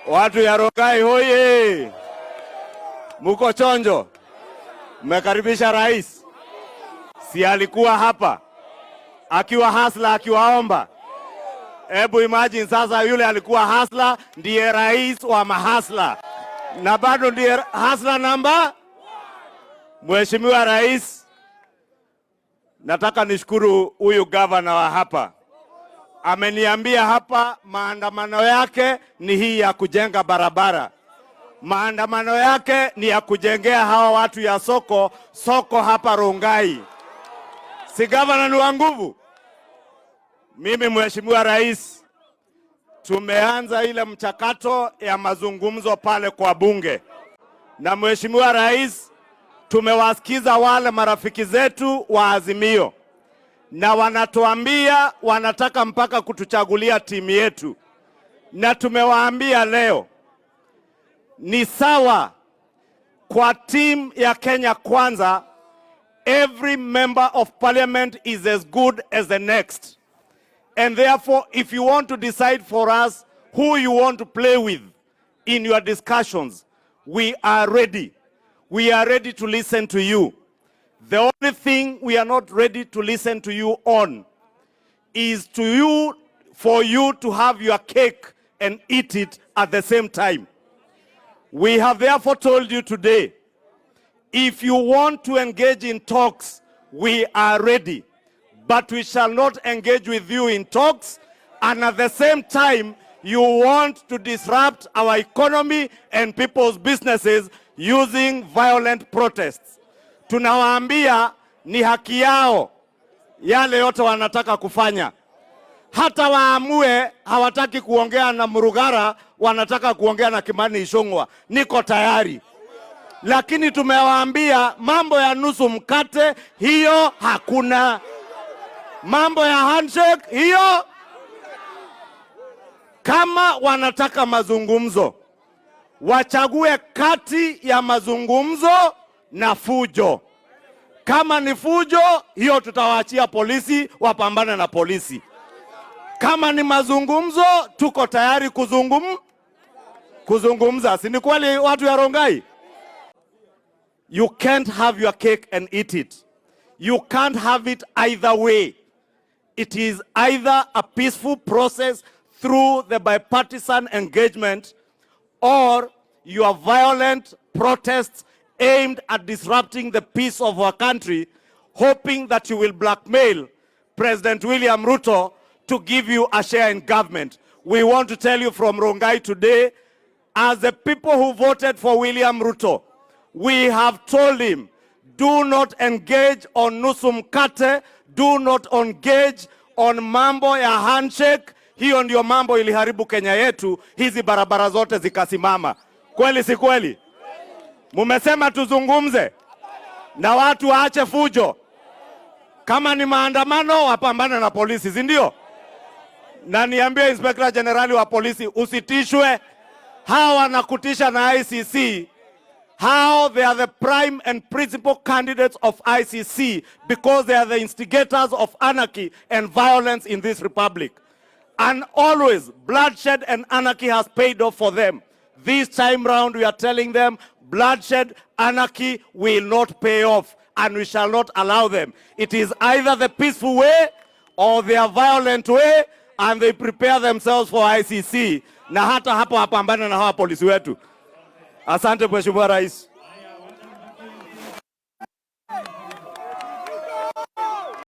Watu ya Rongai hoye. Muko chonjo. Mmekaribisha rais. Si alikuwa hapa. Akiwa hasla, akiwaomba. Hebu imagine sasa yule alikuwa hasla ndiye rais wa mahasla. Na bado ndiye hasla namba. Mheshimiwa Rais, nataka nishukuru huyu gavana wa hapa. Ameniambia hapa maandamano yake ni hii ya kujenga barabara. Maandamano yake ni ya kujengea hawa watu ya soko hapa Rongai. Si gavana ni wa nguvu? Mimi Mheshimiwa Rais, tumeanza ile mchakato ya mazungumzo pale kwa bunge. Na Mheshimiwa Rais, tumewasikiza wale marafiki zetu wa Azimio. Na wanatuambia wanataka mpaka kutuchagulia timu yetu. Na tumewaambia leo ni sawa kwa timu ya Kenya Kwanza, every member of parliament is as good as the next. And therefore, if you want to decide for us who you want to play with in your discussions, we are ready. We are ready to listen to you. The only thing we are not ready to listen to you on is for you to have your cake and eat it at the same time. We have therefore told you today, if you want to engage in talks, we are ready. But we shall not engage with you in talks, and at the same time, you want to disrupt our economy and people's businesses using violent protests. Tunawaambia ni haki yao yale yote wanataka kufanya. Hata waamue hawataki kuongea na Murugara, wanataka kuongea na Kimani Ichungwa. Niko tayari. Lakini tumewaambia mambo ya nusu mkate, hiyo hakuna. Mambo ya handshake, hiyo. Kama wanataka mazungumzo, wachague kati ya mazungumzo na fujo. Kama ni fujo, hiyo tutawaachia polisi wapambane na polisi. Kama ni mazungumzo, tuko tayari kuzungumza. Si ni kweli watu ya Rongai? You can't have your cake and eat it. You can't have it either way. It is either a peaceful process through the bipartisan engagement, or your violent protests aimed at disrupting the peace of our country, hoping that you will blackmail President William Ruto to give you a share in government. We want to tell you from Rongai today, as the people who voted for William Ruto, we have told him, do not engage on NUSU MKATE, do not engage on mambo ya handshake. Hiyo ndio mambo iliharibu Kenya yetu, hizi barabara zote zikasimama. Kweli si kweli? Mumesema tuzungumze na watu waache fujo. Kama ni maandamano, wapambane na polisi, si ndio? Na niambie Inspector General wa polisi, usitishwe. Hawa wanakutisha na ICC. How they are the prime and principal candidates of ICC because they are the instigators of anarchy and violence in this republic. And always bloodshed and anarchy has paid off for them. This time round we are telling them bloodshed, anarchy will not pay off, and we shall not allow them. It is either the peaceful way or their violent way, and they prepare themselves for ICC. Na hata hapo hapambana na hawa polisi wetu. Asante Mheshimiwa Rais.